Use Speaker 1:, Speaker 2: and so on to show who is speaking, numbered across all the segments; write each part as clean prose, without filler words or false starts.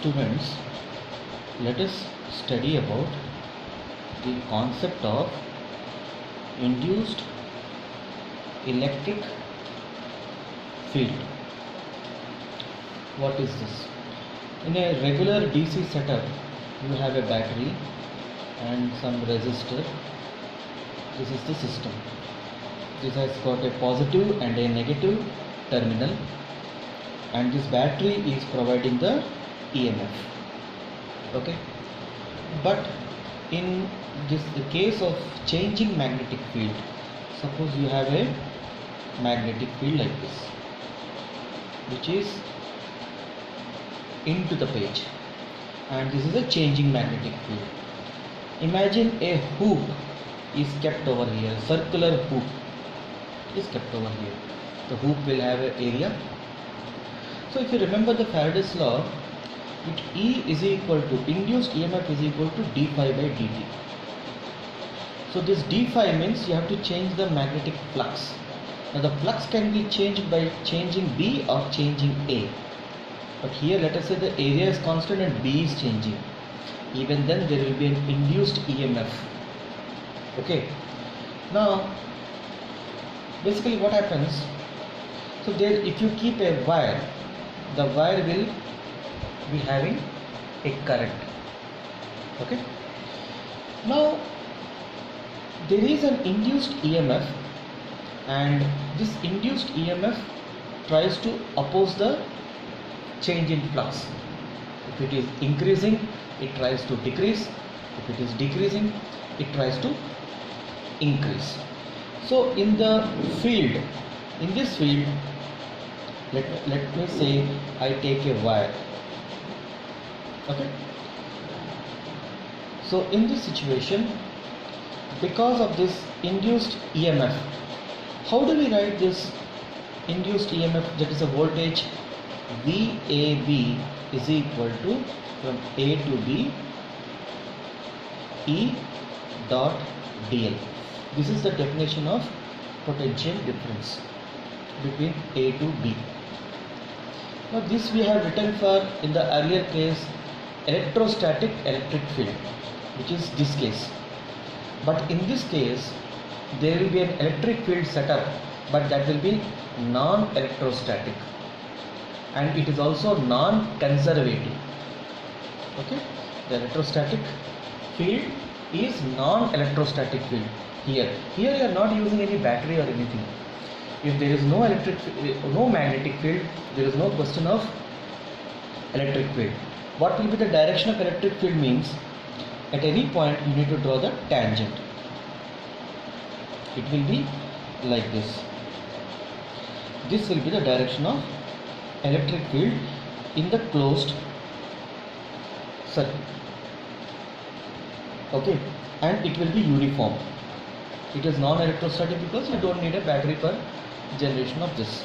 Speaker 1: Students, let us study about the concept of induced electric field. What is this? In a regular DC setup, you have a battery and some resistor. This is the system. This has got a positive and a negative terminal, and this battery is providing the EMF. Okay, but in the case of changing magnetic field, suppose you have a magnetic field like this, which is into the page, and this is a changing magnetic field. Imagine a hoop is kept over here, circular hoop is kept over here. The hoop will have an area. So if you remember the Faraday's law, E is equal to induced EMF is equal to d phi by dt. So this d phi means you have to change the magnetic flux. Now the flux can be changed by changing B or changing A. But here let us say the area is constant and B is changing. Even then there will be an induced EMF. Okay. Now basically what happens? So there, if you keep a wire, the wire will be having a current. Okay. Now there is an induced EMF, and this induced EMF tries to oppose the change in flux. If it is increasing, it tries to decrease. If it is decreasing, it tries to increase. So in the field, in this field, let me say I take a wire. Okay. So in this situation, because of this induced EMF, how do we write this induced EMF? That is a voltage VAB is equal to, from A to B, E dot dl. This is the definition of potential difference between A to B. Now this we have written for, in the earlier case, electrostatic electric field, which is this case. But in this case there will be an electric field set up, but that will be non-electrostatic, and it is also non-conservative. Okay, the electrostatic field is non-electrostatic field. Here you are not using any battery or anything. If there is no magnetic field, there is no question of electric field. What will be the direction of electric field means, at any point you need to draw the tangent. It will be like this. This will be the direction of electric field in the closed circuit. Okay, and it will be uniform. It is non-electrostatic because you don't need a battery for generation of this.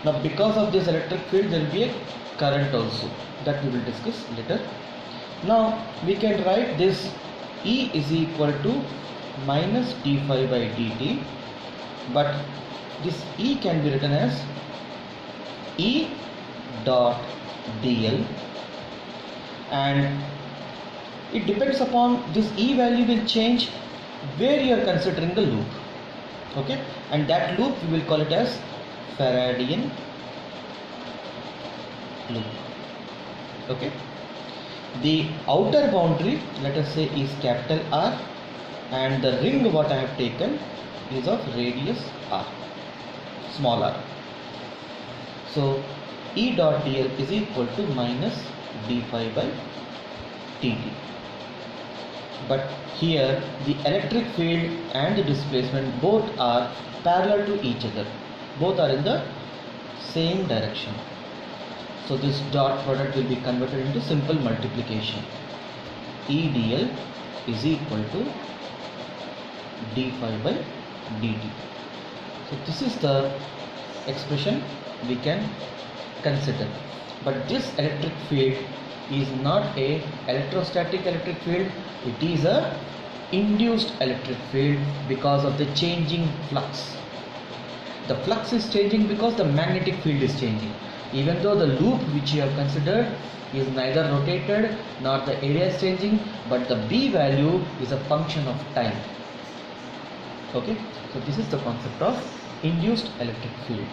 Speaker 1: Now because of this electric field, there will be a current also, that we will discuss later. Now we can write this E is equal to minus d phi by dt, but this E can be written as E dot dl, and it depends upon this E value will change where you are considering the loop. Okay, and that loop we will call it as Faradayan loop. Okay, the outer boundary, let us say, is capital R, and the ring what I have taken is of radius r, small r. So E dot dl is equal to minus d phi by dt. But here the electric field and the displacement both are parallel to each other, both are in the same direction. So this dot product will be converted into simple multiplication. E dl is equal to d phi by dt. So this is the expression we can consider. But this electric field is not a electrostatic electric field, it is a induced electric field because of the changing flux. The flux is changing because the magnetic field is changing. Even though the loop which you have considered is neither rotated nor the area is changing, but the B value is a function of time. Okay, so this is the concept of induced electric field.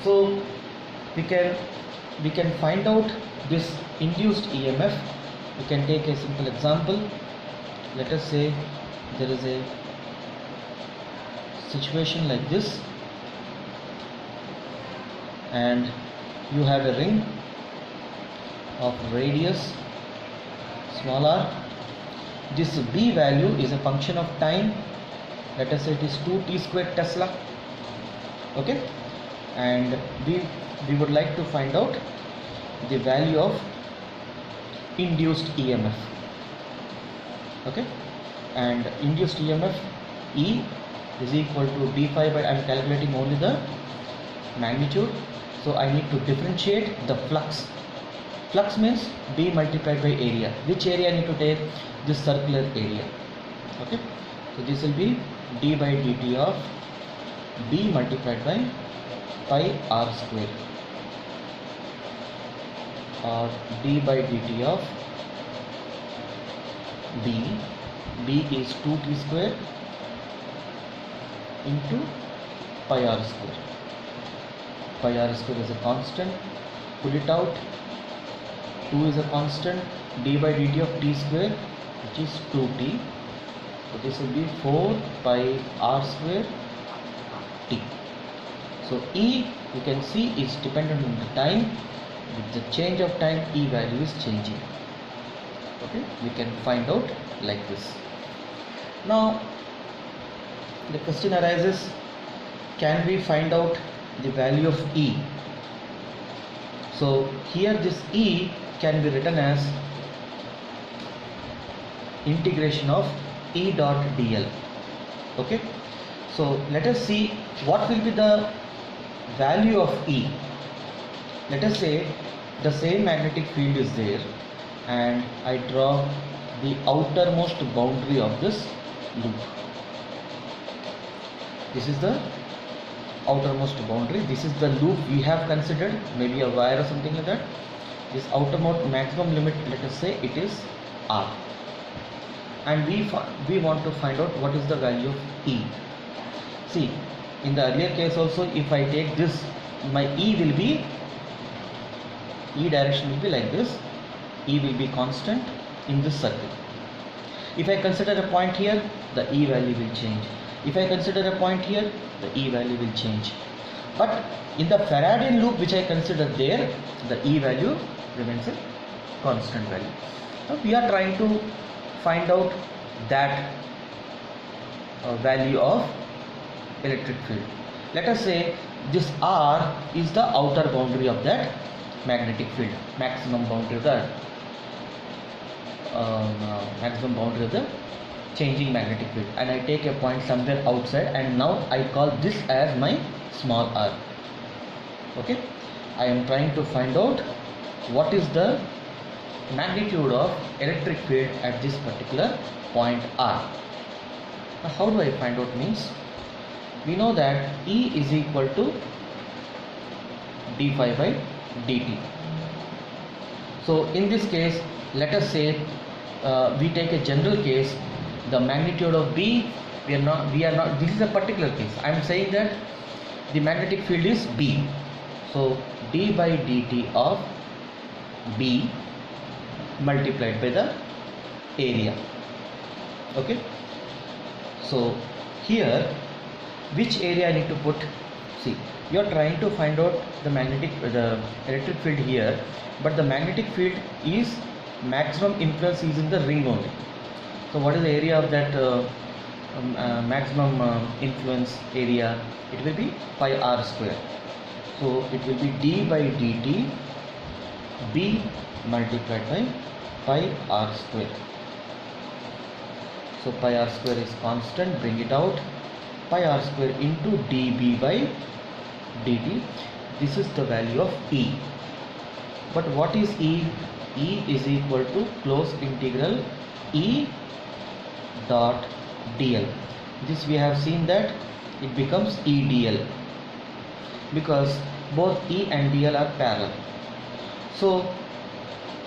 Speaker 1: So we can find out this induced EMF. We can take a simple example. Let us say there is a situation like this, and you have a ring of radius small r. This B value is a function of time. Let us say it is 2t squared Tesla. Okay, and we would like to find out the value of induced EMF. Okay, and induced EMF E is equal to d phi by, I am calculating only the magnitude, so I need to differentiate the flux. Flux means B multiplied by area. Which area I need to take? This circular area. Okay, so this will be d by dt of B multiplied by pi r square, or d by dt of B is 2t square into pi r square. Pi r square is a constant, pull it out, 2 is a constant, d by dt of t square, which is 2t, so this will be 4 pi r square t. So E, you can see, is dependent on the time. With the change of time, E value is changing. Okay, we can find out like this. Now the question arises, can we find out the value of E? So here this E can be written as integration of E dot dl. Okay, so let us see what will be the value of E. Let us say the same magnetic field is there, and I draw the outermost boundary of this loop. This is the outermost boundary. This is the loop we have considered, maybe a wire or something like that. This outermost maximum limit, let us say it is R, and we want to find out what is the value of E. See, in the earlier case also, if I take this, my E direction will be like this. E will be constant in this circle. If I consider a point here, the E value will change. If I consider a point here, the E value will change. But in the Faradian loop which I considered there, the E value remains a constant value. Now we are trying to find out that value of electric field. Let us say this R is the outer boundary of that magnetic field, maximum boundary of the changing magnetic field, and I take a point somewhere outside, and now I call this as my small r. Okay, I am trying to find out what is the magnitude of electric field at this particular point R. Now how do I find out? Means we know that E is equal to d phi by dt. So in this case, let us say we take a general case, the magnitude of B, we are not, this is a particular case. I am saying that the magnetic field is B, so d by dt of B multiplied by the area. Okay, so here which area I need to put? See, you are trying to find out the electric field here, but the magnetic field is maximum influence is in the ring only. So what is the area of that maximum influence area? It will be pi r square. So it will be d by dt B multiplied by pi r square. So pi r square is constant, bring it out, pi r square into dB by dt. This is the value of E. But what is E? E is equal to close integral E dot dl. This we have seen that it becomes E dl because both E and dl are parallel. So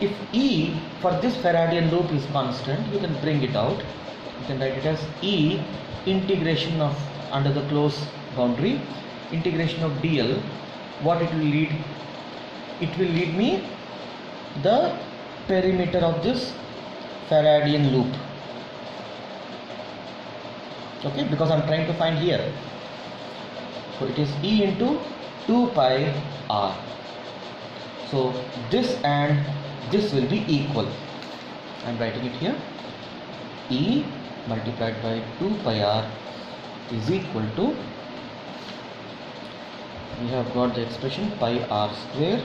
Speaker 1: if E for this Faradian loop is constant, you can bring it out. You can write it as E integration of under the closed boundary integration of dl. What it will lead? It will lead me the perimeter of this Faradian loop. Okay, because I'm trying to find here. So it is E into 2 pi r. So this and this will be equal. I'm writing it here. E multiplied by 2 pi r is equal to, we have got the expression pi r square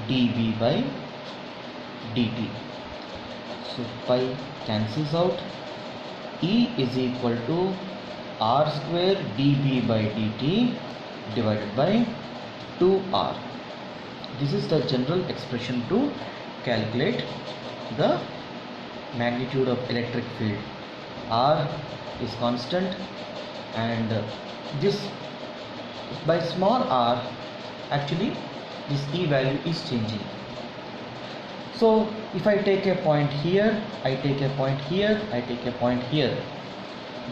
Speaker 1: dB by dt. So pi cancels out. E is equal to r square dB by dt divided by 2r. This is the general expression to calculate the magnitude of electric field. R is constant, and this by small r, actually this E value is changing. So if I take a point here, I take a point here, I take a point here,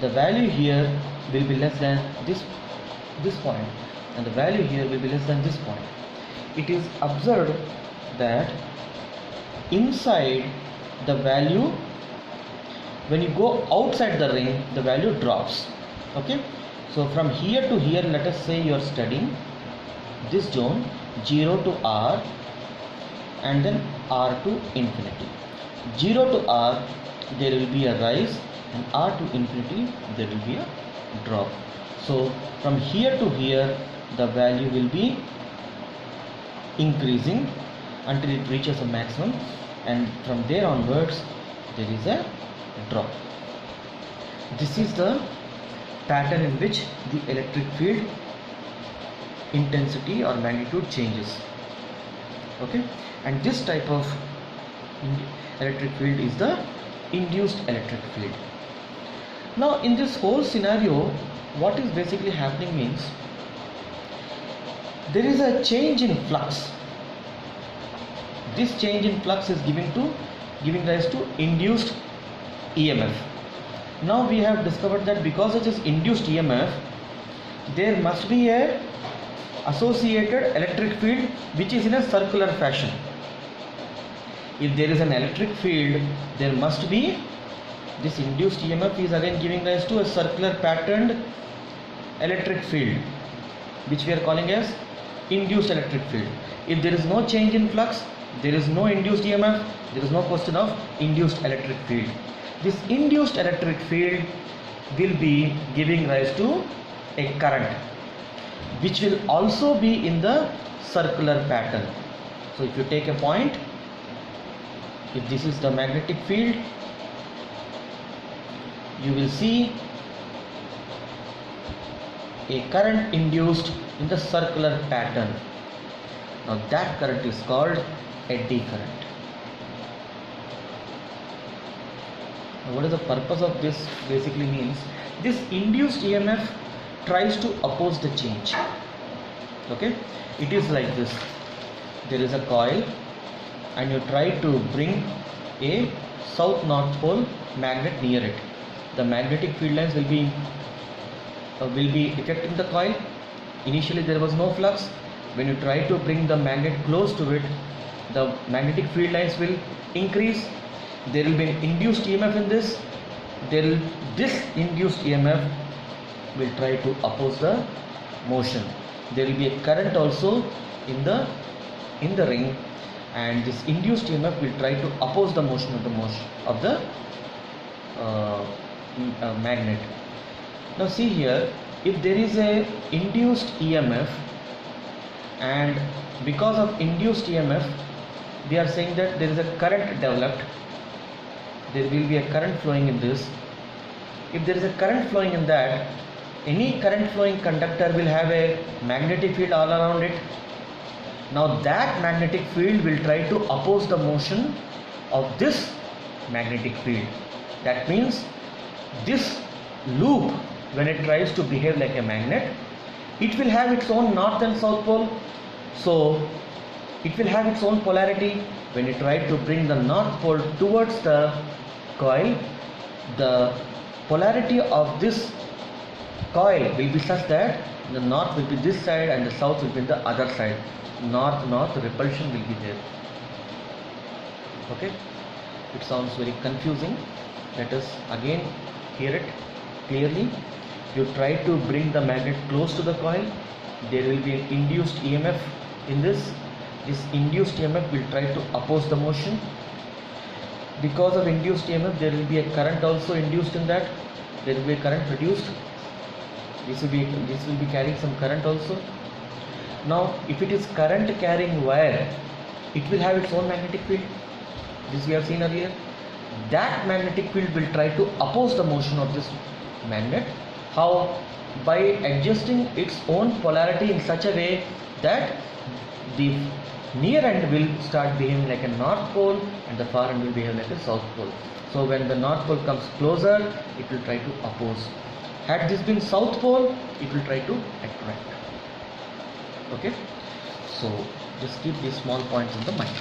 Speaker 1: the value here will be less than this point, and the value here will be less than this point. It is observed that inside the value, when you go outside the ring, the value drops. Okay, so from here to here, let us say you are studying this zone 0 to r and then r to infinity. 0 to r there will be a rise, and r to infinity there will be a drop. So from here to here the value will be increasing until it reaches a maximum, and from there onwards there is a drop. This is the pattern in which the electric field intensity or magnitude changes. Okay, and this type of electric field is the induced electric field. Now in this whole scenario, what is basically happening means there is a change in flux. This change in flux is giving rise to induced EMF. Now we have discovered that because of this induced EMF, there must be a associated electric field which is in a circular fashion. If there is an electric field, there must be this induced EMF is again giving rise to a circular patterned electric field, which we are calling as induced electric field. If there is no change in flux, there is no induced EMF, there is no question of induced electric field. This induced electric field will be giving rise to a current, which will also be in the circular pattern. So if you take a point, if this is the magnetic field, you will see a current induced in the circular pattern. Now that current is called eddy current. Now what is the purpose of this? Basically means this induced EMF tries to oppose the change. Okay, it is like this. There is a coil and you try to bring a south north pole magnet near it. The magnetic field lines will be affecting the coil. Initially there was no flux. When you try to bring the magnet close to it, the magnetic field lines will increase. There will be an induced EMF in this. This induced EMF will try to oppose the motion. There will be a current also in the ring, and this induced EMF will try to oppose the motion of the magnet. Now see here, if there is a induced EMF, and because of induced EMF we are saying that there is a current developed, there will be a current flowing in this. If there is a current flowing in that, any current flowing conductor will have a magnetic field all around it. Now that magnetic field will try to oppose the motion of this magnetic field. That means this loop, when it tries to behave like a magnet, it will have its own north and south pole. So it will have its own polarity. When you try to bring the north pole towards the coil, the polarity of this coil will be such that the north will be this side and the south will be the other side. North repulsion will be there. Okay, it sounds very confusing. Let us again hear it clearly. You try to bring the magnet close to the coil, there will be an induced EMF in this. This induced EMF will try to oppose the motion. Because of induced EMF, there will be a current also induced in that. There will be a current produced. This will be carrying some current also. Now, if it is current carrying wire, it will have its own magnetic field. This we have seen earlier. That magnetic field will try to oppose the motion of this magnet. How? By adjusting its own polarity in such a way that the near end will start behaving like a north pole and the far end will behave like a south pole. So when the north pole comes closer, it will try to oppose. Had this been south pole, it will try to attract. Okay, so just keep these small points in the mind.